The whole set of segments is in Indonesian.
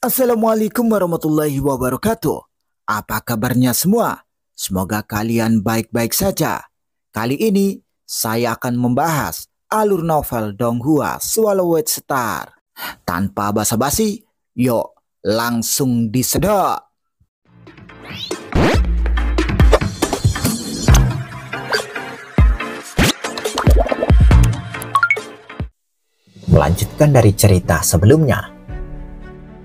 Assalamualaikum warahmatullahi wabarakatuh. Apa kabarnya semua? Semoga kalian baik-baik saja. Kali ini saya akan membahas alur novel Donghua Swallowed Star. Tanpa basa-basi, yuk langsung disedot. Melanjutkan dari cerita sebelumnya.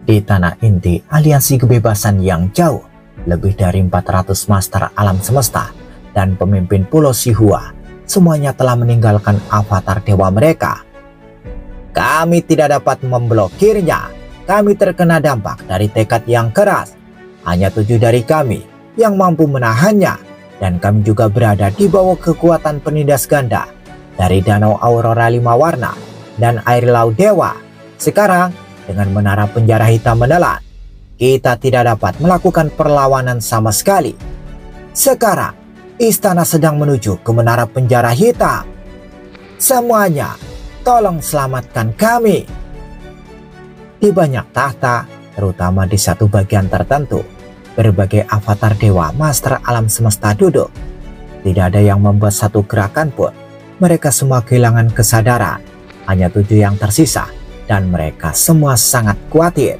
Di tanah inti aliansi kebebasan yang jauh, lebih dari 400 master alam semesta dan pemimpin pulau Sihua semuanya telah meninggalkan avatar dewa mereka. Kami tidak dapat memblokirnya. Kami terkena dampak dari tekad yang keras. Hanya 7 dari kami yang mampu menahannya, dan kami juga berada di bawah kekuatan penindas ganda dari Danau Aurora 5 warna dan air laut dewa. Sekarang dengan menara penjara hitam menelan, kita tidak dapat melakukan perlawanan sama sekali. Sekarang istana sedang menuju ke menara penjara hitam. Semuanya, tolong selamatkan kami. Di banyak tahta, terutama di satu bagian tertentu, berbagai avatar dewa master alam semesta duduk. Tidak ada yang membuat satu gerakan pun. Mereka semua kehilangan kesadaran. Hanya 7 yang tersisa, dan mereka semua sangat khawatir.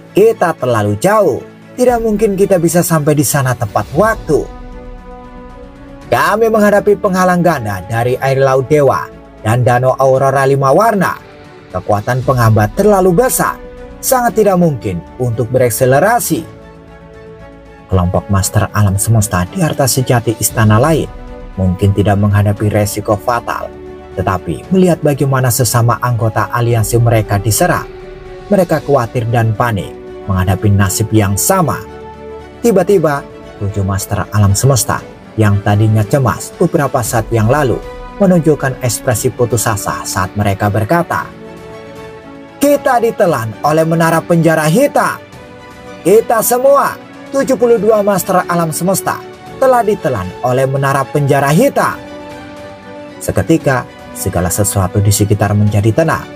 Kita terlalu jauh, tidak mungkin kita bisa sampai di sana tepat waktu. Kami menghadapi penghalang ganda dari air laut dewa dan Danau Aurora 5 warna. Kekuatan penghambat terlalu besar, sangat tidak mungkin untuk berekselerasi. Kelompok master alam semesta di harta sejati istana lain mungkin tidak menghadapi resiko fatal. Tetapi melihat bagaimana sesama anggota aliansi mereka diserang, mereka khawatir dan panik menghadapi nasib yang sama. Tiba-tiba 7 master alam semesta yang tadinya cemas beberapa saat yang lalu menunjukkan ekspresi putus asa saat mereka berkata, "Kita ditelan oleh menara penjara hitam. Kita semua 72 master alam semesta telah ditelan oleh menara penjara hitam." Seketika segala sesuatu di sekitar menjadi tenang.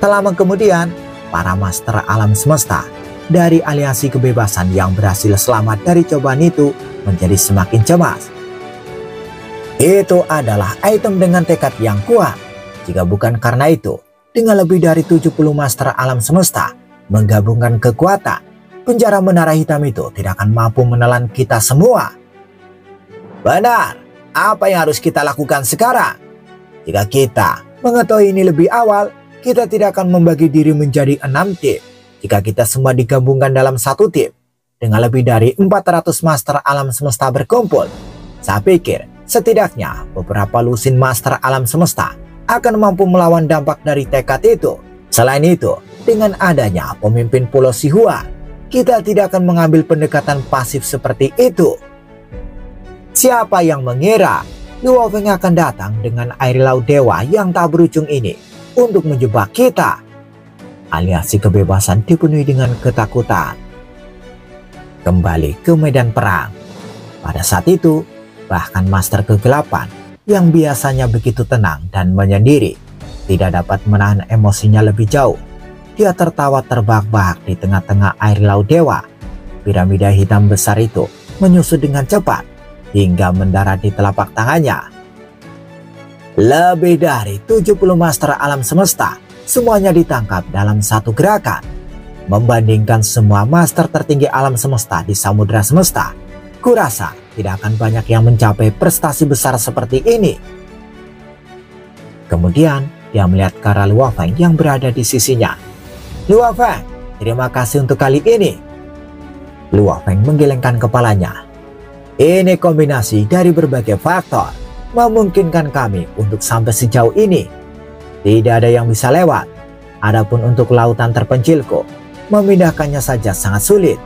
Tak lama kemudian, para master alam semesta dari aliansi kebebasan yang berhasil selamat dari cobaan itu menjadi semakin cemas. Itu adalah item dengan tekad yang kuat. Jika bukan karena itu, dengan lebih dari 70 master alam semesta menggabungkan kekuatan, penjara menara hitam itu tidak akan mampu menelan kita semua. Benar, apa yang harus kita lakukan sekarang? Jika kita mengetahui ini lebih awal, kita tidak akan membagi diri menjadi 6 tim. Jika kita semua digabungkan dalam satu tim, dengan lebih dari 400 master alam semesta berkumpul, saya pikir setidaknya beberapa lusin master alam semesta akan mampu melawan dampak dari tekad itu. Selain itu, dengan adanya pemimpin pulau Sihua, kita tidak akan mengambil pendekatan pasif seperti itu. Siapa yang mengira Luo Feng akan datang dengan air laut dewa yang tak berujung ini untuk menjebak kita? Aliansi kebebasan dipenuhi dengan ketakutan. Kembali ke medan perang. Pada saat itu, bahkan master kegelapan yang biasanya begitu tenang dan menyendiri tidak dapat menahan emosinya lebih jauh. Dia tertawa terbahak-bahak di tengah-tengah air laut dewa. Piramida hitam besar itu menyusut dengan cepat hingga mendarat di telapak tangannya. Lebih dari 70 master alam semesta semuanya ditangkap dalam satu gerakan. Membandingkan semua master tertinggi alam semesta di samudra semesta, kurasa tidak akan banyak yang mencapai prestasi besar seperti ini. Kemudian dia melihat ke arah Luo Feng yang berada di sisinya. "Luo Feng, terima kasih untuk kali ini." Luo Feng menggelengkan kepalanya. "Ini kombinasi dari berbagai faktor memungkinkan kami untuk sampai sejauh ini. Tidak ada yang bisa lewat. Adapun untuk lautan terpencilku, memindahkannya saja sangat sulit.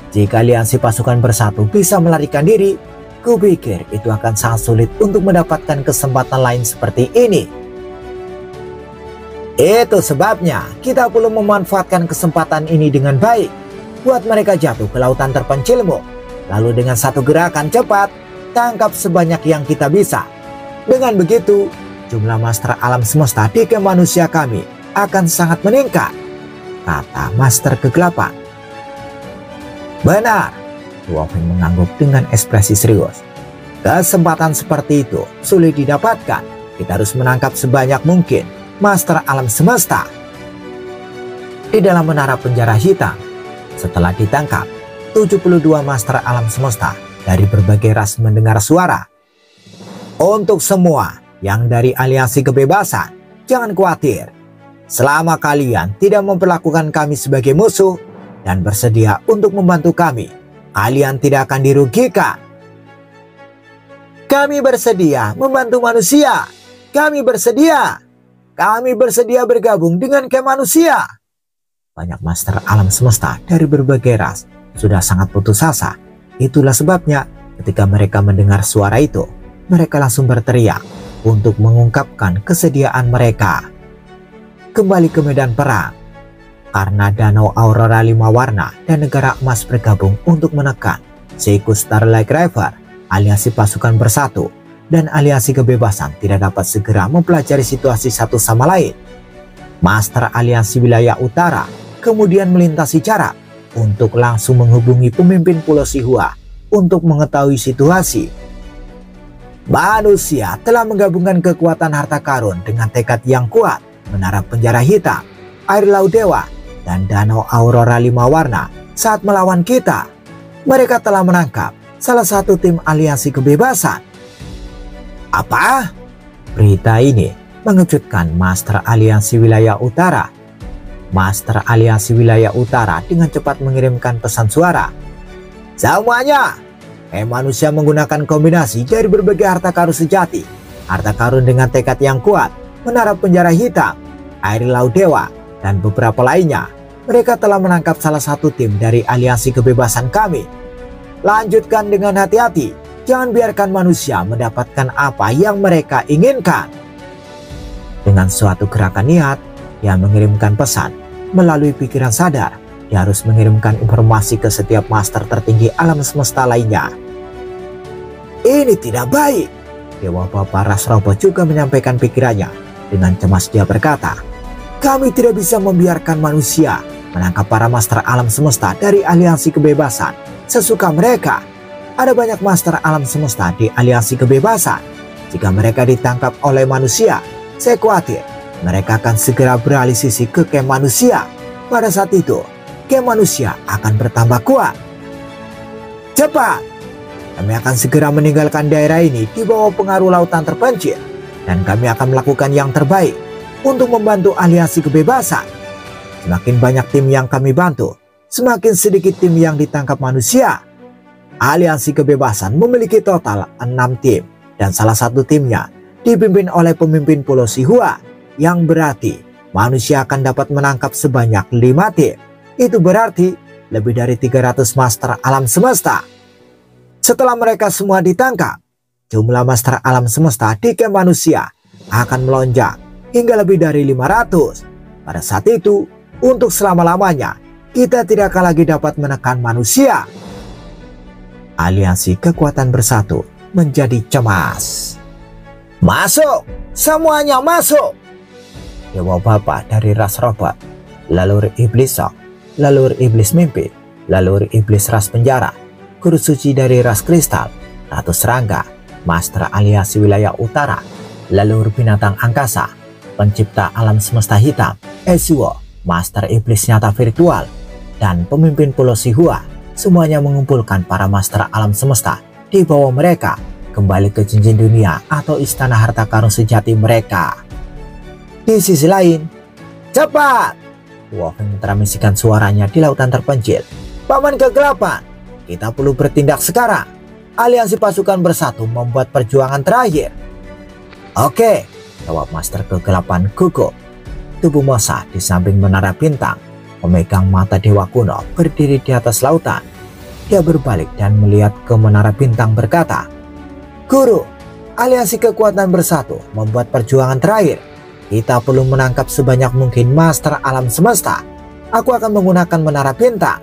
Jika aliansi pasukan bersatu bisa melarikan diri, kupikir itu akan sangat sulit untuk mendapatkan kesempatan lain seperti ini. Itu sebabnya kita perlu memanfaatkan kesempatan ini dengan baik. Buat mereka jatuh ke lautan terpencilmu. Lalu dengan satu gerakan cepat, tangkap sebanyak yang kita bisa. Dengan begitu, jumlah master alam semesta di camp manusia kami akan sangat meningkat. kata Master Kegelapan. Benar, Luofeng mengangguk dengan ekspresi serius. Kesempatan seperti itu sulit didapatkan. Kita harus menangkap sebanyak mungkin Master Alam Semesta. Di dalam menara penjara hitam, setelah ditangkap, 72 Master Alam Semesta dari berbagai ras mendengar suara. Untuk semua yang dari aliansi kebebasan, jangan khawatir. Selama kalian tidak memperlakukan kami sebagai musuh dan bersedia untuk membantu kami, kalian tidak akan dirugikan. Kami bersedia membantu manusia. Kami bersedia. Kami bersedia bergabung dengan manusia. Banyak Master Alam Semesta dari berbagai ras sudah sangat putus asa. Itulah sebabnya ketika mereka mendengar suara itu, mereka langsung berteriak untuk mengungkapkan kesediaan mereka. Kembali ke medan perang. Karena Danau Aurora 5 warna dan Negara Emas bergabung untuk menekan Seiku Starlight River, aliansi pasukan bersatu dan aliansi kebebasan tidak dapat segera mempelajari situasi satu sama lain. Master aliansi wilayah utara kemudian melintasi jarak untuk langsung menghubungi pemimpin Pulau Sihua untuk mengetahui situasi. Manusia telah menggabungkan kekuatan harta karun dengan tekad yang kuat. Menara penjara hitam, air laut dewa, dan danau aurora 5 warna saat melawan kita. Mereka telah menangkap salah satu tim aliansi kebebasan. Apa? Berita ini mengejutkan Master Aliansi Wilayah Utara. Master Aliansi Wilayah Utara dengan cepat mengirimkan pesan suara. Semuanya, manusia menggunakan kombinasi dari berbagai harta karun sejati, harta karun dengan tekad yang kuat, menara penjara hitam, air laut dewa, dan beberapa lainnya. Mereka telah menangkap salah satu tim dari aliansi kebebasan kami. Lanjutkan dengan hati-hati. Jangan biarkan manusia mendapatkan apa yang mereka inginkan. Dengan suatu gerakan niat, dia mengirimkan pesan melalui pikiran sadar. Dia harus mengirimkan informasi ke setiap master tertinggi alam semesta lainnya. Ini tidak baik. Dewa Bapak Ras Robot juga menyampaikan pikirannya. Dengan cemas dia berkata, kami tidak bisa membiarkan manusia menangkap para master alam semesta dari aliansi kebebasan sesuka mereka. Ada banyak master alam semesta di aliansi kebebasan. Jika mereka ditangkap oleh manusia, saya khawatir mereka akan segera beralih sisi ke camp manusia. Pada saat itu, camp manusia akan bertambah kuat. Cepat! Kami akan segera meninggalkan daerah ini di bawah pengaruh lautan terpencil. Dan kami akan melakukan yang terbaik untuk membantu aliansi kebebasan. Semakin banyak tim yang kami bantu, semakin sedikit tim yang ditangkap manusia. Aliansi kebebasan memiliki total 6 tim dan salah satu timnya dipimpin oleh pemimpin Pulau Sihua, yang berarti manusia akan dapat menangkap sebanyak 5 tim. Itu berarti lebih dari 300 master alam semesta. Setelah mereka semua ditangkap, jumlah master alam semesta di camp manusia akan melonjak hingga lebih dari 500. Pada saat itu, untuk selama-lamanya kita tidak akan lagi dapat menekan manusia. Aliansi kekuatan bersatu menjadi cemas. Masuk! Semuanya masuk! Dewa Bapak dari ras robot, lalur iblis sok, lalur iblis mimpi, lalur iblis ras penjara, guru suci dari ras kristal, Ratu Serangga, Master Aliansi Wilayah Utara, lalur binatang angkasa, pencipta alam semesta hitam, Esiwo, Master Iblis nyata virtual, dan pemimpin Pulau Sihua. Semuanya mengumpulkan para master alam semesta di bawah mereka kembali ke cincin dunia atau istana harta karun sejati mereka. Di sisi lain, cepat! Luofeng mentransmisikan suaranya di lautan terpencil. Paman Kegelapan, kita perlu bertindak sekarang. Aliansi pasukan bersatu membuat perjuangan terakhir. Oke, jawab Master Kegelapan gugup. Tubuh Mosa di samping menara bintang memegang mata dewa kuno berdiri di atas lautan. Dia berbalik dan melihat ke menara bintang berkata, Guru, aliansi kekuatan bersatu membuat perjuangan terakhir. Kita perlu menangkap sebanyak mungkin master alam semesta. Aku akan menggunakan menara bintang.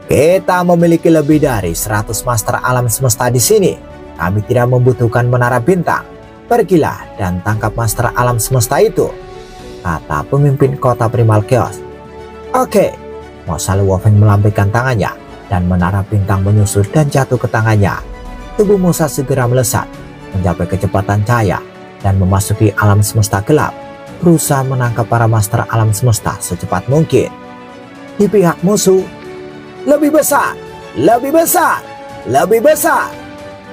Kita memiliki lebih dari 100 master alam semesta di sini. Kami tidak membutuhkan menara bintang. Pergilah dan tangkap master alam semesta itu. kata pemimpin kota Primal Chaos. Oke, Mosal Wolfeng melambaikan tangannya dan menara bintang menyusur dan jatuh ke tangannya. Tubuh Musa segera melesat, mencapai kecepatan cahaya dan memasuki alam semesta gelap, berusaha menangkap para master alam semesta secepat mungkin. Di pihak musuh, lebih besar, lebih besar, lebih besar.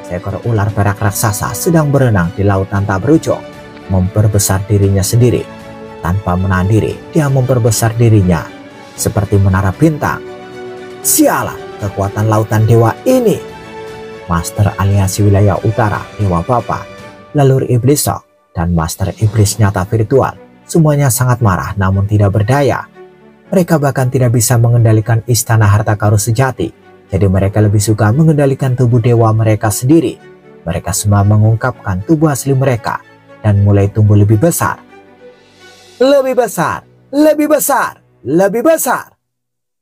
Seekor ular perak raksasa sedang berenang di lautan tak berujung, memperbesar dirinya sendiri. Tanpa menahan diri, dia memperbesar dirinya seperti menara bintang. Sialan kekuatan lautan dewa ini. Master aliansi wilayah utara Dewa Bapa, Leluhur Iblis Shock, dan Master Iblis nyata virtual semuanya sangat marah namun tidak berdaya. Mereka bahkan tidak bisa mengendalikan istana harta karun sejati, jadi mereka lebih suka mengendalikan tubuh dewa mereka sendiri. Mereka semua mengungkapkan tubuh asli mereka dan mulai tumbuh lebih besar. Lebih besar, lebih besar, lebih besar.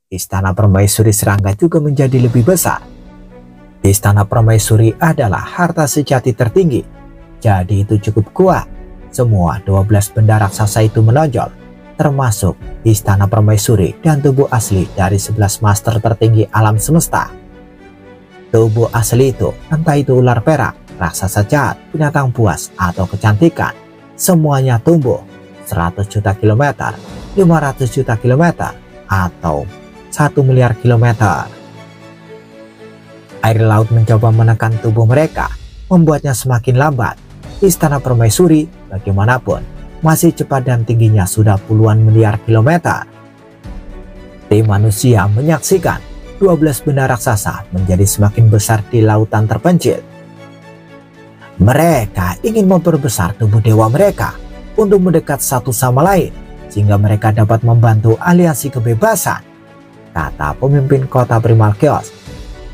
Istana Permaisuri Serangga juga menjadi lebih besar. Istana Permaisuri adalah harta sejati tertinggi, jadi itu cukup kuat. Semua 12 benda raksasa itu menonjol, termasuk Istana Permaisuri dan tubuh asli dari 11 master tertinggi alam semesta. Tubuh asli itu, entah itu ular perak, raksasa jahat, binatang buas, atau kecantikan, semuanya tumbuh 100 juta kilometer, 500 juta kilometer, atau 1 miliar kilometer. Air laut mencoba menekan tubuh mereka, membuatnya semakin lambat. Istana Permaisuri bagaimanapun masih cepat dan tingginya sudah puluhan miliar kilometer. Tim manusia menyaksikan 12 benda raksasa menjadi semakin besar di lautan terpencil. Mereka ingin memperbesar tubuh dewa mereka untuk mendekat satu sama lain sehingga mereka dapat membantu aliansi kebebasan, kata pemimpin kota Primal Chaos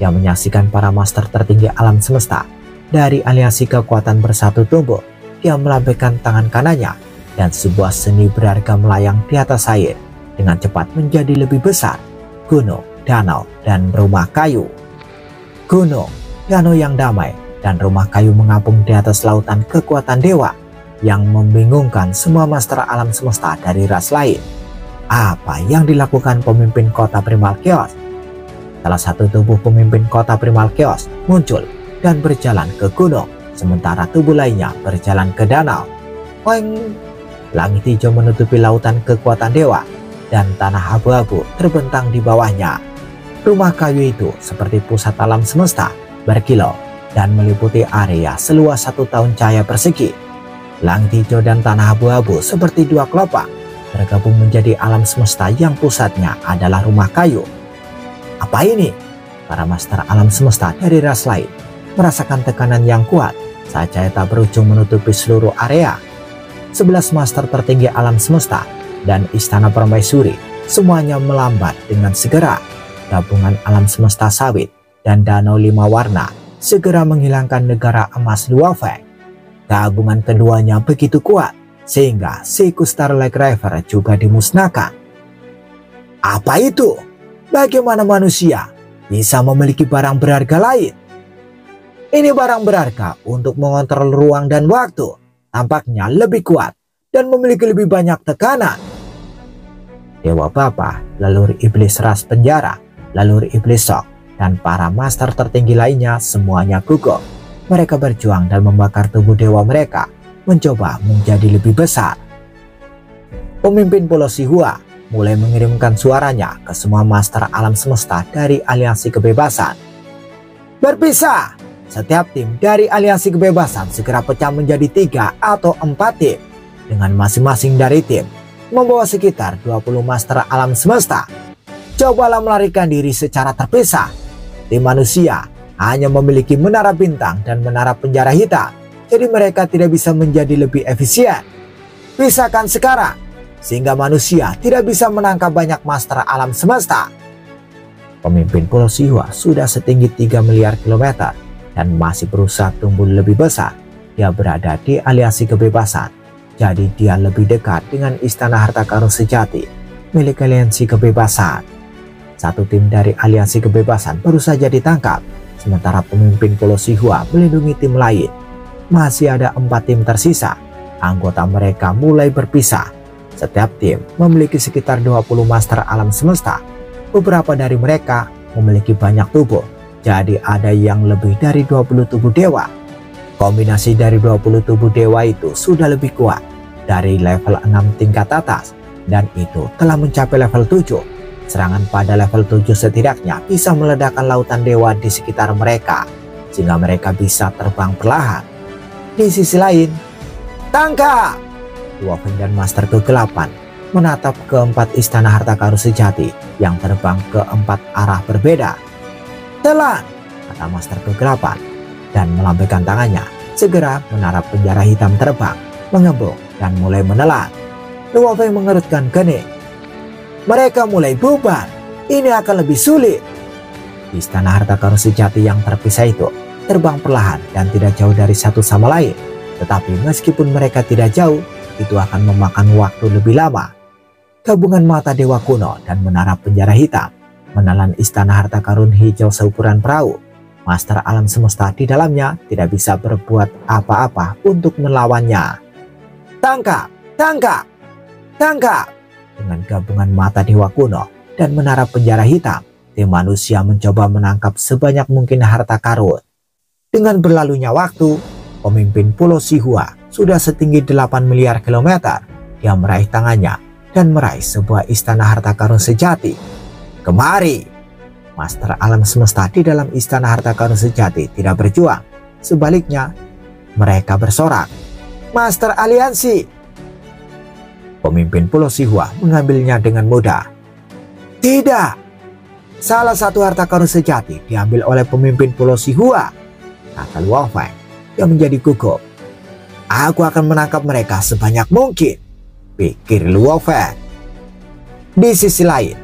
yang menyaksikan para master tertinggi alam semesta dari aliansi kekuatan bersatu tumbuh. Dia melambaikan tangan kanannya dan sebuah seni berharga melayang di atas air dengan cepat menjadi lebih besar. Gunung, danau, dan rumah kayu. Gunung, danau yang damai, dan rumah kayu mengapung di atas lautan kekuatan dewa yang membingungkan semua master alam semesta dari ras lain. Apa yang dilakukan pemimpin kota Primal Chaos? Salah satu tubuh pemimpin kota Primal Chaos muncul dan berjalan ke gunung, sementara tubuh lainnya berjalan ke danau. Oeng! Langit hijau menutupi lautan kekuatan dewa, dan tanah abu-abu terbentang di bawahnya. Rumah kayu itu seperti pusat alam semesta, berkilau, dan meliputi area seluas 1 tahun cahaya persegi. Langit hijau dan tanah abu-abu seperti dua kelopak, bergabung menjadi alam semesta yang pusatnya adalah rumah kayu. Apa ini? Para master alam semesta dari ras lain merasakan tekanan yang kuat saat cahaya tak berujung menutupi seluruh area. 11 master tertinggi alam semesta dan Istana Permaisuri semuanya melambat dengan segera. Gabungan alam semesta sawit dan danau 5 warna segera menghilangkan negara emas Luofeng. Gabungan keduanya begitu kuat sehingga siku Starlight River juga dimusnahkan. Apa itu? Bagaimana manusia bisa memiliki barang berharga lain? Ini barang berharga untuk mengontrol ruang dan waktu, tampaknya lebih kuat dan memiliki lebih banyak tekanan. Dewa Bapa, Leluhur Iblis Ras Penjara, Leluhur Iblis Shock, dan para master tertinggi lainnya semuanya gugup. Mereka berjuang dan membakar tubuh dewa mereka, mencoba menjadi lebih besar. Pemimpin Pulau Sihua mulai mengirimkan suaranya ke semua master alam semesta dari aliansi kebebasan. Berpisah! Setiap tim dari aliansi kebebasan segera pecah menjadi 3 atau 4 tim, dengan masing-masing dari tim membawa sekitar 20 master alam semesta. Cobalah melarikan diri secara terpisah. Tim manusia hanya memiliki menara bintang dan menara penjara hitam, jadi mereka tidak bisa menjadi lebih efisien. Pisahkan sekarang, sehingga manusia tidak bisa menangkap banyak master alam semesta. Pemimpin Pulau Sihua sudah setinggi 3 miliar kilometer dan masih berusaha tumbuh lebih besar. Dia berada di aliansi kebebasan, jadi dia lebih dekat dengan istana harta karun sejati milik aliansi kebebasan. Satu tim dari aliansi kebebasan baru saja ditangkap, sementara pemimpin Pulau Sihua melindungi tim lain. Masih ada 4 tim tersisa. Anggota mereka mulai berpisah. Setiap tim memiliki sekitar 20 master alam semesta. Beberapa dari mereka memiliki banyak tubuh, jadi ada yang lebih dari 20 tubuh dewa. Kombinasi dari 20 tubuh dewa itu sudah lebih kuat dari level 6 tingkat atas, dan itu telah mencapai level 7. Serangan pada level 7 setidaknya bisa meledakkan lautan dewa di sekitar mereka, sehingga mereka bisa terbang perlahan. Di sisi lain, tangkap! Luo Feng dan Master Kegelapan menatap keempat istana harta karun sejati yang terbang ke 4 arah berbeda. Telan, kata Master Kegelapan, dan melambaikan tangannya. Segera menara penjara hitam terbang, mengembung, dan mulai menelan. Luo Feng mengerutkan kening. Mereka mulai bubar. Ini akan lebih sulit. Istana harta karun sejati yang terpisah itu terbang perlahan dan tidak jauh dari satu sama lain. Tetapi meskipun mereka tidak jauh, itu akan memakan waktu lebih lama. Gabungan mata dewa kuno dan menara penjara hitam menelan istana harta karun hijau seukuran perahu. Master alam semesta di dalamnya tidak bisa berbuat apa-apa untuk melawannya. Tangkap! Tangkap! Tangkap! Dengan gabungan mata dewa kuno dan menara penjara hitam, tim manusia mencoba menangkap sebanyak mungkin harta karun. Dengan berlalunya waktu, pemimpin Pulau Sihua sudah setinggi 8 miliar kilometer. Dia meraih tangannya dan meraih sebuah istana harta karun sejati. Kemari! Master alam semesta di dalam istana harta karun sejati tidak berjuang. Sebaliknya, mereka bersorak. Master aliansi! Pemimpin Pulau Sihua mengambilnya dengan mudah. Tidak! Salah satu harta karun sejati diambil oleh pemimpin Pulau Sihua, kata Luo Feng yang menjadi gugup. Aku akan menangkap mereka sebanyak mungkin, pikir Luo Feng. Di sisi lain,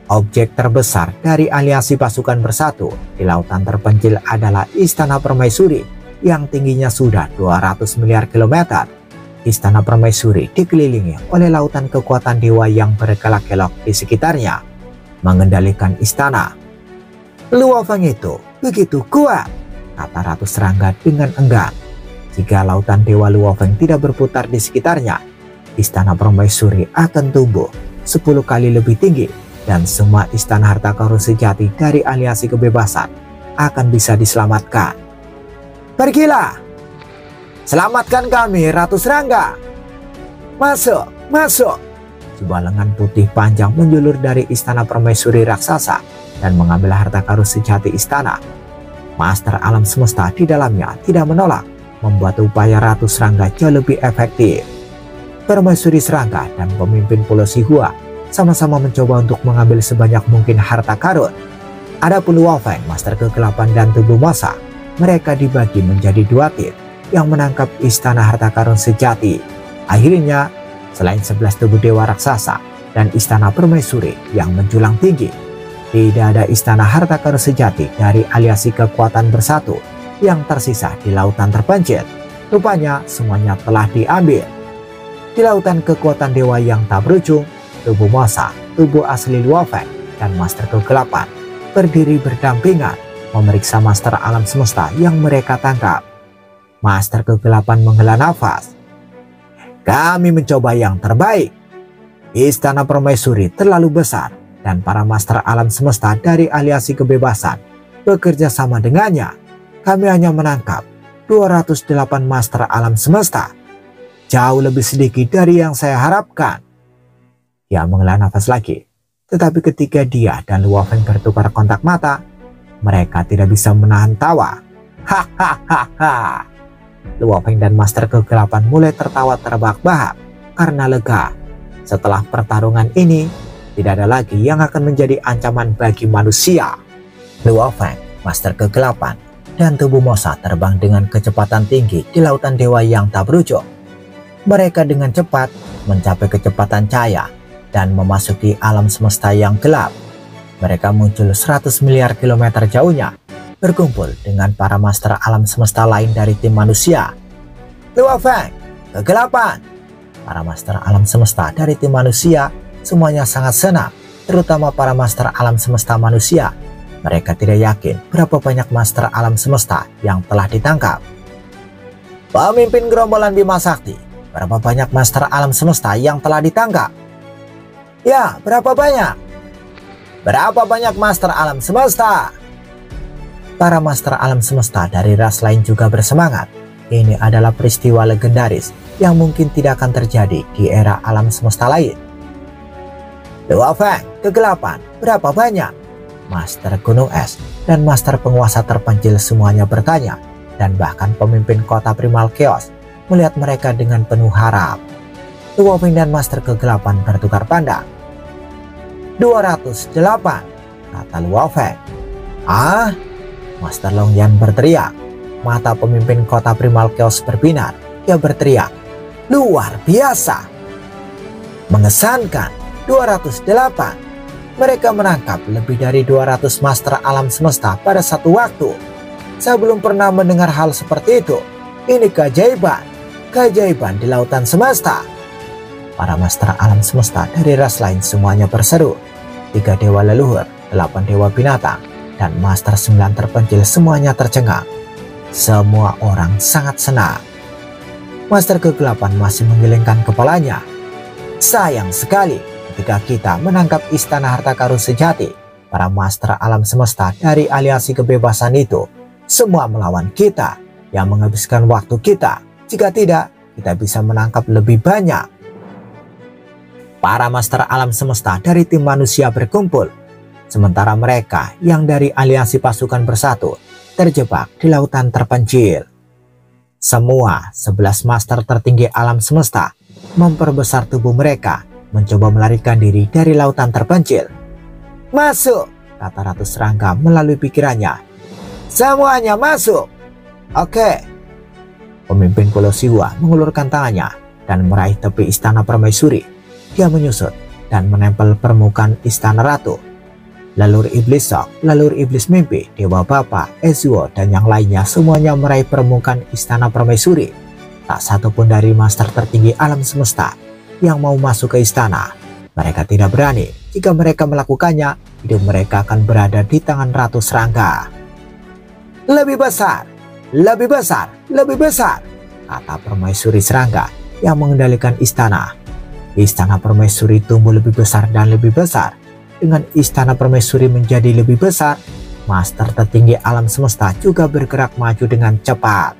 objek terbesar dari aliansi pasukan bersatu di lautan terpencil adalah Istana Permaisuri yang tingginya sudah 200 miliar kilometer. Istana Permaisuri dikelilingi oleh lautan kekuatan dewa yang berkelak-kelok di sekitarnya, mengendalikan istana. Luo Feng itu begitu kuat, kata Ratu Serangga dengan enggan. Jika lautan dewa Luo Feng tidak berputar di sekitarnya, istana Permaisuri akan tumbuh 10 kali lebih tinggi, dan semua istana harta karun sejati dari aliansi kebebasan akan bisa diselamatkan. Pergilah! Selamatkan kami, Ratu Serangga! Masuk! Masuk! Sebuah lengan putih panjang menjulur dari istana Permaisuri raksasa dan mengambil harta karun sejati istana. Master alam semesta di dalamnya tidak menolak, membuat upaya Ratu Serangga jauh lebih efektif. Permaisuri Serangga dan pemimpin Pulau Sihua sama-sama mencoba untuk mengambil sebanyak mungkin harta karun. Adapun Luo Feng, Master Kegelapan, dan Tubuh Masa, mereka dibagi menjadi 2 tim yang menangkap istana harta karun sejati. Akhirnya, selain 11 tubuh dewa raksasa dan istana Permaisuri yang menjulang tinggi, tidak ada istana harta karun sejati dari aliansi kekuatan bersatu yang tersisa di lautan terpencil. Rupanya semuanya telah diambil. Di lautan kekuatan dewa yang tak berujung, Tubuh Masa, tubuh asli Luo Feng, dan Master Kegelapan berdiri berdampingan memeriksa master alam semesta yang mereka tangkap. Master Kegelapan menghela nafas. Kami mencoba yang terbaik. Istana Permaisuri terlalu besar dan para master alam semesta dari aliansi kebebasan bekerja sama dengannya. Kami hanya menangkap 208 master alam semesta. Jauh lebih sedikit dari yang saya harapkan. Dia menghela nafas lagi. Tetapi ketika dia dan Luo Feng bertukar kontak mata, mereka tidak bisa menahan tawa. Hahaha. Luo Feng dan Master Kegelapan mulai tertawa terbahak-bahak karena lega. Setelah pertarungan ini, tidak ada lagi yang akan menjadi ancaman bagi manusia. Luo Feng, Master Kegelapan, dan Tubuh Masa terbang dengan kecepatan tinggi di lautan dewa yang tak berujung. Mereka dengan cepat mencapai kecepatan cahaya dan memasuki alam semesta yang gelap. Mereka muncul 100 miliar kilometer jauhnya, berkumpul dengan para master alam semesta lain dari tim manusia. Luo Feng, Kegelapan! Para master alam semesta dari tim manusia semuanya sangat senang, terutama para master alam semesta manusia. Mereka tidak yakin berapa banyak master alam semesta yang telah ditangkap. Pemimpin gerombolan Bima Sakti, berapa banyak master alam semesta yang telah ditangkap? Ya, berapa banyak? Berapa banyak master alam semesta? Para master alam semesta dari ras lain juga bersemangat. Ini adalah peristiwa legendaris yang mungkin tidak akan terjadi di era alam semesta lain. Luo Feng, kegelapan, berapa banyak? Master Gunung Es dan Master Penguasa Terpencil semuanya bertanya, dan bahkan pemimpin kota Primal Chaos melihat mereka dengan penuh harap. Luo Feng dan Master Kegelapan bertukar pandang. 208, kata Luo Feng. Ah? Master Long Yan berteriak. Mata pemimpin kota Primal Chaos berbinar. Dia berteriak, luar biasa, mengesankan. 208. Mereka menangkap lebih dari 200 master alam semesta pada satu waktu. Saya belum pernah mendengar hal seperti itu. Ini keajaiban, keajaiban di lautan semesta. Para master alam semesta dari ras lain semuanya berseru. 3 dewa leluhur, 8 dewa binatang, dan master 9 terpencil semuanya tercengang. Semua orang sangat senang. Master Kegelapan masih menggelengkan kepalanya. Sayang sekali, ketika kita menangkap istana harta karun sejati, para master alam semesta dari aliansi kebebasan itu semua melawan kita, yang menghabiskan waktu kita. Jika tidak, kita bisa menangkap lebih banyak. Para master alam semesta dari tim manusia berkumpul, sementara mereka yang dari aliansi pasukan bersatu terjebak di lautan terpencil. Semua 11 master tertinggi alam semesta memperbesar tubuh mereka, mencoba melarikan diri dari lautan terpencil. Masuk, kata Ratu Serangga melalui pikirannya. Semuanya masuk. Oke. Pemimpin Pulau Siwa mengulurkan tangannya dan meraih tepi istana permaisuri. Dia menyusut dan menempel permukaan istana ratu. Lalur iblis Sok, lalur iblis mimpi, Dewa Bapa, Ezuo, dan yang lainnya semuanya meraih permukaan istana permaisuri. Tak satu pun dari master tertinggi alam semesta yang mau masuk ke istana. Mereka tidak berani. Jika mereka melakukannya, hidup mereka akan berada di tangan Ratu Serangga. Lebih besar, lebih besar, lebih besar, kata permaisuri Serangga yang mengendalikan istana. Istana permaisuri tumbuh lebih besar dan lebih besar. Dengan istana permaisuri menjadi lebih besar, master tertinggi alam semesta juga bergerak maju dengan cepat.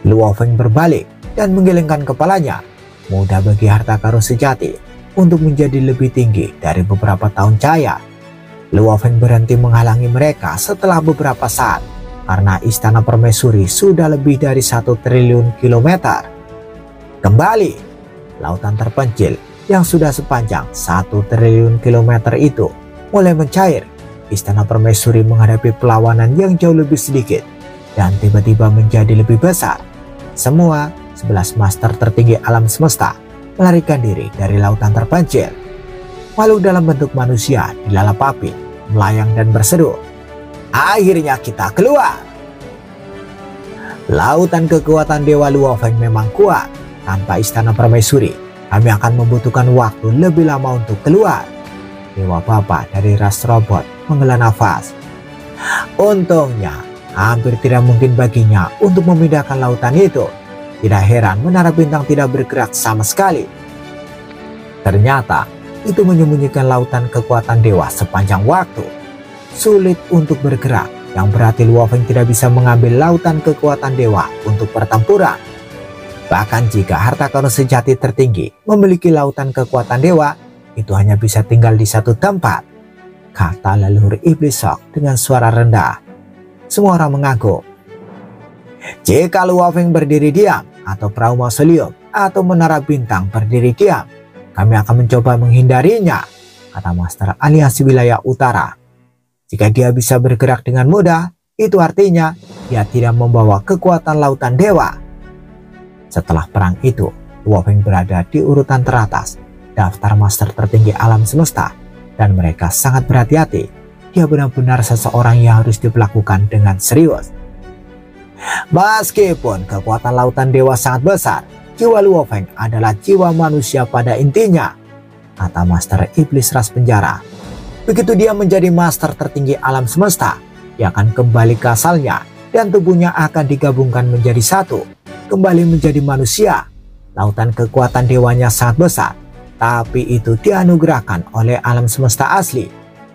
Luo Feng berbalik dan menggelengkan kepalanya. Mudah bagi harta karun sejati untuk menjadi lebih tinggi dari beberapa tahun cahaya. Luo Feng berhenti menghalangi mereka setelah beberapa saat karena istana permaisuri sudah lebih dari 1 triliun kilometer. Kembali, lautan terpencil yang sudah sepanjang 1 triliun kilometer itu mulai mencair. Istana permaisuri menghadapi perlawanan yang jauh lebih sedikit dan tiba-tiba menjadi lebih besar. Semua 11 master tertinggi alam semesta melarikan diri dari lautan terpencil. Makhluk dalam bentuk manusia dilalap api, melayang dan berseru. Akhirnya kita keluar. Lautan kekuatan Dewa Luo Feng memang kuat. Tanpa istana permaisuri, kami akan membutuhkan waktu lebih lama untuk keluar. Dewa Bapa dari ras robot menghela nafas. Untungnya, hampir tidak mungkin baginya untuk memindahkan lautan itu. Tidak heran menara bintang tidak bergerak sama sekali. Ternyata itu menyembunyikan lautan kekuatan dewa sepanjang waktu. Sulit untuk bergerak, yang berarti Luo Feng tidak bisa mengambil lautan kekuatan dewa untuk pertempuran. Bahkan jika harta karun sejati tertinggi memiliki lautan kekuatan dewa, itu hanya bisa tinggal di satu tempat, kata leluhur iblis Sok dengan suara rendah. Semua orang mengangguk. Jika Luo Feng berdiri diam, atau perahu mausoleum, atau menara bintang berdiri diam, kami akan mencoba menghindarinya, kata Master Aliansi Wilayah Utara. Jika dia bisa bergerak dengan mudah, itu artinya dia tidak membawa kekuatan lautan dewa. Setelah perang itu, Luo Feng berada di urutan teratas daftar master tertinggi alam semesta, dan mereka sangat berhati-hati. Dia benar-benar seseorang yang harus diperlakukan dengan serius. Meskipun kekuatan lautan dewa sangat besar, jiwa Luo Feng adalah jiwa manusia pada intinya, kata Master Iblis Ras Penjara. Begitu dia menjadi master tertinggi alam semesta, dia akan kembali ke asalnya dan tubuhnya akan digabungkan menjadi satu, kembali menjadi manusia. Lautan kekuatan dewanya sangat besar, tapi itu dianugerahkan oleh alam semesta asli.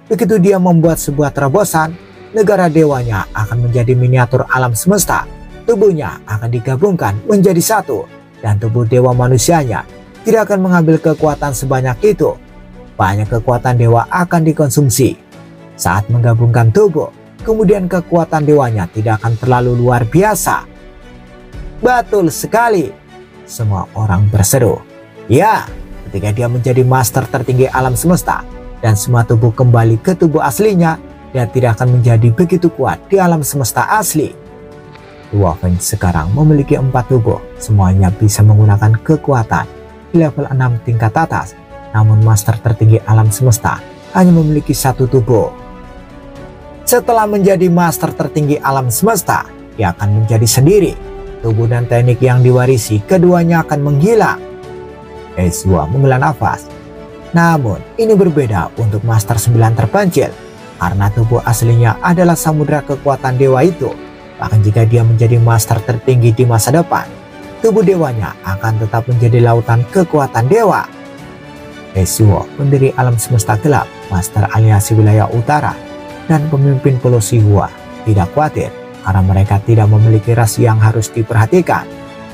Begitu dia membuat sebuah terobosan, negara dewanya akan menjadi miniatur alam semesta. Tubuhnya akan digabungkan menjadi satu, dan tubuh dewa manusianya tidak akan mengambil kekuatan sebanyak itu. Banyak kekuatan dewa akan dikonsumsi. Saat menggabungkan tubuh, kemudian kekuatan dewanya tidak akan terlalu luar biasa. Betul sekali, semua orang berseru. Ya, ketika dia menjadi master tertinggi alam semesta dan semua tubuh kembali ke tubuh aslinya, dia tidak akan menjadi begitu kuat di alam semesta asli. Luo Feng sekarang memiliki 4 tubuh, semuanya bisa menggunakan kekuatan di level 6 tingkat atas. Namun master tertinggi alam semesta hanya memiliki 1 tubuh. Setelah menjadi master tertinggi alam semesta, dia akan menjadi sendiri. Tubuh dan teknik yang diwarisi keduanya akan menghilang. Ezua menghela nafas. Namun ini berbeda untuk master 9 terpencil, karena tubuh aslinya adalah samudera kekuatan dewa itu. Bahkan jika dia menjadi master tertinggi di masa depan, tubuh dewanya akan tetap menjadi lautan kekuatan dewa. Ezua, pendiri alam semesta gelap, master aliansi wilayah utara, dan pemimpin Pulau Sihua, tidak khawatir karena mereka tidak memiliki ras yang harus diperhatikan.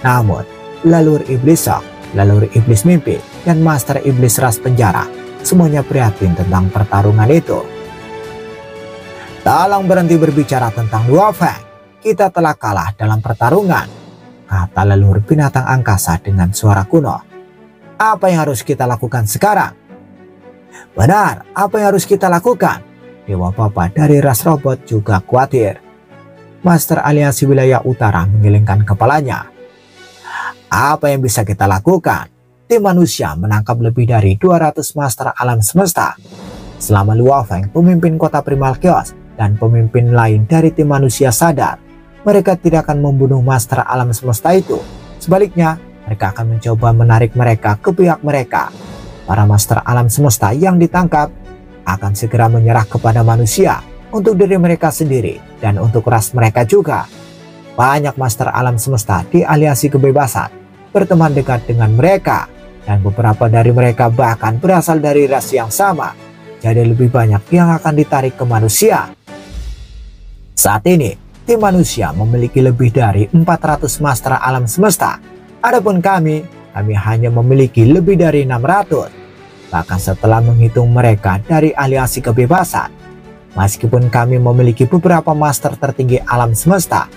Namun, lalur iblis shock, lalur iblis mimpi, dan master iblis ras penjara, semuanya prihatin tentang pertarungan itu. Tolong berhenti berbicara tentang Luo Feng. Kita telah kalah dalam pertarungan, kata leluhur binatang angkasa dengan suara kuno. Apa yang harus kita lakukan sekarang? Benar, apa yang harus kita lakukan? Dewa Bapa dari ras robot juga khawatir. Master aliansi wilayah utara menggelengkan kepalanya. Apa yang bisa kita lakukan? Tim manusia menangkap lebih dari 200 master alam semesta. Selama Luo Feng, pemimpin kota Primal Chaos, dan pemimpin lain dari tim manusia sadar, mereka tidak akan membunuh master alam semesta itu. Sebaliknya, mereka akan mencoba menarik mereka ke pihak mereka. Para master alam semesta yang ditangkap akan segera menyerah kepada manusia untuk diri mereka sendiri dan untuk ras mereka juga. Banyak master alam semesta di aliansi kebebasan berteman dekat dengan mereka, dan beberapa dari mereka bahkan berasal dari ras yang sama. Jadi lebih banyak yang akan ditarik ke manusia. Saat ini, tim manusia memiliki lebih dari 400 master alam semesta. Adapun kami hanya memiliki lebih dari 600. Bahkan setelah menghitung mereka dari aliansi kebebasan. Meskipun kami memiliki beberapa master tertinggi alam semesta,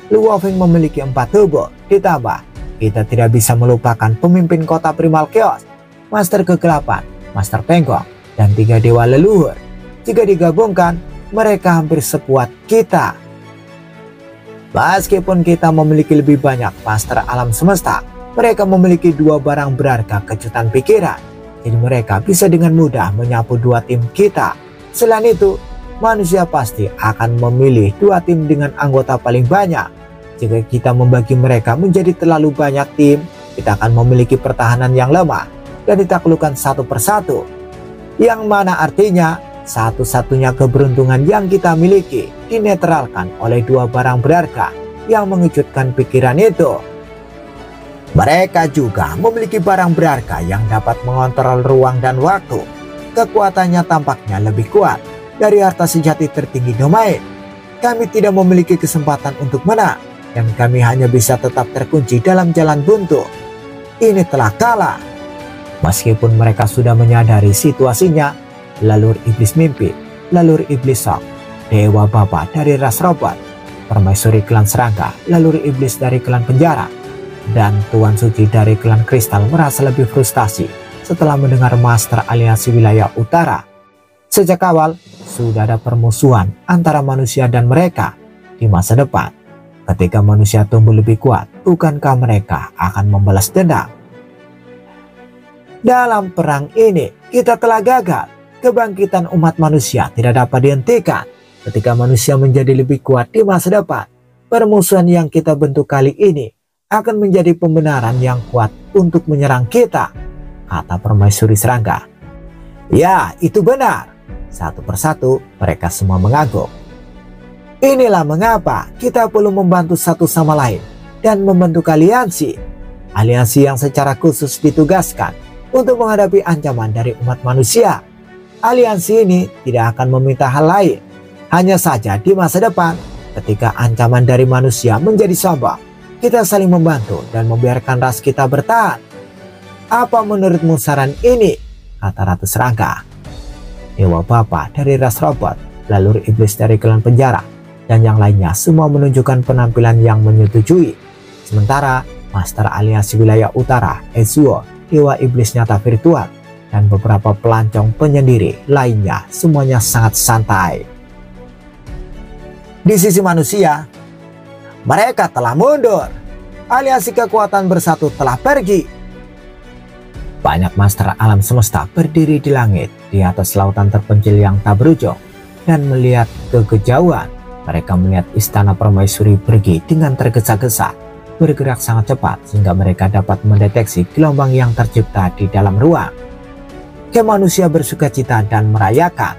Luo Feng memiliki 4 tubuh. Ditambah, kita tidak bisa melupakan pemimpin kota Primal Chaos, master kegelapan, master penggong, dan 3 dewa leluhur. Jika digabungkan, mereka hampir sekuat kita. Meskipun kita memiliki lebih banyak master alam semesta, mereka memiliki 2 barang berharga kejutan pikiran. Jadi mereka bisa dengan mudah menyapu 2 tim kita. Selain itu, manusia pasti akan memilih 2 tim dengan anggota paling banyak. Jika kita membagi mereka menjadi terlalu banyak tim, kita akan memiliki pertahanan yang lemah dan ditaklukkan satu persatu. Yang mana artinya, satu-satunya keberuntungan yang kita miliki dinetralkan oleh 2 barang berharga yang mengejutkan pikiran itu. Mereka juga memiliki barang berharga yang dapat mengontrol ruang dan waktu. Kekuatannya tampaknya lebih kuat dari harta sejati tertinggi domain. Kami tidak memiliki kesempatan untuk menang, dan kami hanya bisa tetap terkunci dalam jalan buntu. Ini telah kalah. Meskipun mereka sudah menyadari situasinya, lalur iblis mimpi, lalur iblis shock, Dewa Bapa dari ras robot, permaisuri klan serangga, lalur iblis dari klan penjara, dan Tuan Suci dari klan kristal merasa lebih frustasi setelah mendengar master aliansi wilayah utara. Sejak awal, sudah ada permusuhan antara manusia dan mereka di masa depan. Ketika manusia tumbuh lebih kuat, bukankah mereka akan membalas dendam? Dalam perang ini, kita telah gagal. Kebangkitan umat manusia tidak dapat dihentikan. Ketika manusia menjadi lebih kuat di masa depan, permusuhan yang kita bentuk kali ini akan menjadi pembenaran yang kuat untuk menyerang kita, kata permaisuri serangga. Ya, itu benar. Satu persatu mereka semua mengangguk. Inilah mengapa kita perlu membantu satu sama lain dan membentuk aliansi. aliansi yang secara khusus ditugaskan untuk menghadapi ancaman dari umat manusia. Aliansi ini tidak akan meminta hal lain. Hanya saja di masa depan, ketika ancaman dari manusia menjadi sombong, kita saling membantu dan membiarkan ras kita bertahan. Apa menurutmu saran ini? Kata Ratu Serangga. Dewa Bapa dari ras robot, Lalur Iblis dari Klan Penjara, dan yang lainnya semua menunjukkan penampilan yang menyetujui. Sementara Master Aliansi Wilayah Utara, Ezuo, Dewa Iblis Nyata Virtual, dan beberapa pelancong penyendiri lainnya semuanya sangat santai. Di sisi manusia, mereka telah mundur. Aliansi kekuatan bersatu telah pergi. Banyak master alam semesta berdiri di langit di atas lautan terpencil yang tak berujung, dan melihat ke kejauhan. Mereka melihat istana permaisuri pergi dengan tergesa-gesa, bergerak sangat cepat sehingga mereka dapat mendeteksi gelombang yang tercipta di dalam ruang. Manusia bersukacita dan merayakan.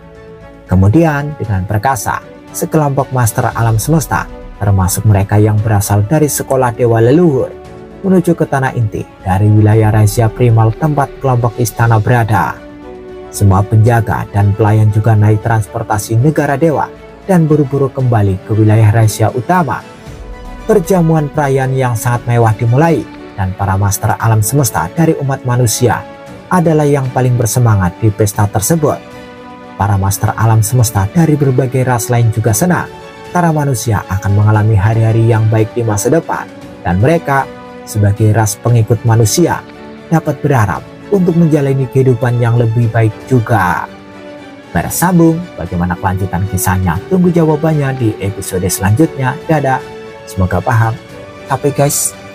Kemudian dengan perkasa, sekelompok master alam semesta, termasuk mereka yang berasal dari sekolah dewa leluhur, menuju ke tanah inti dari wilayah rahasia primal tempat kelompok istana berada. Semua penjaga dan pelayan juga naik transportasi negara dewa dan buru-buru kembali ke wilayah rahasia utama. Perjamuan perayaan yang sangat mewah dimulai, dan para master alam semesta dari umat manusia adalah yang paling bersemangat di pesta tersebut. Para master alam semesta dari berbagai ras lain juga senang karena manusia akan mengalami hari-hari yang baik di masa depan, dan mereka sebagai ras pengikut manusia dapat berharap untuk menjalani kehidupan yang lebih baik juga. Bersambung, bagaimana kelanjutan kisahnya? Tunggu jawabannya di episode selanjutnya. Dadah, semoga paham. Sampai guys.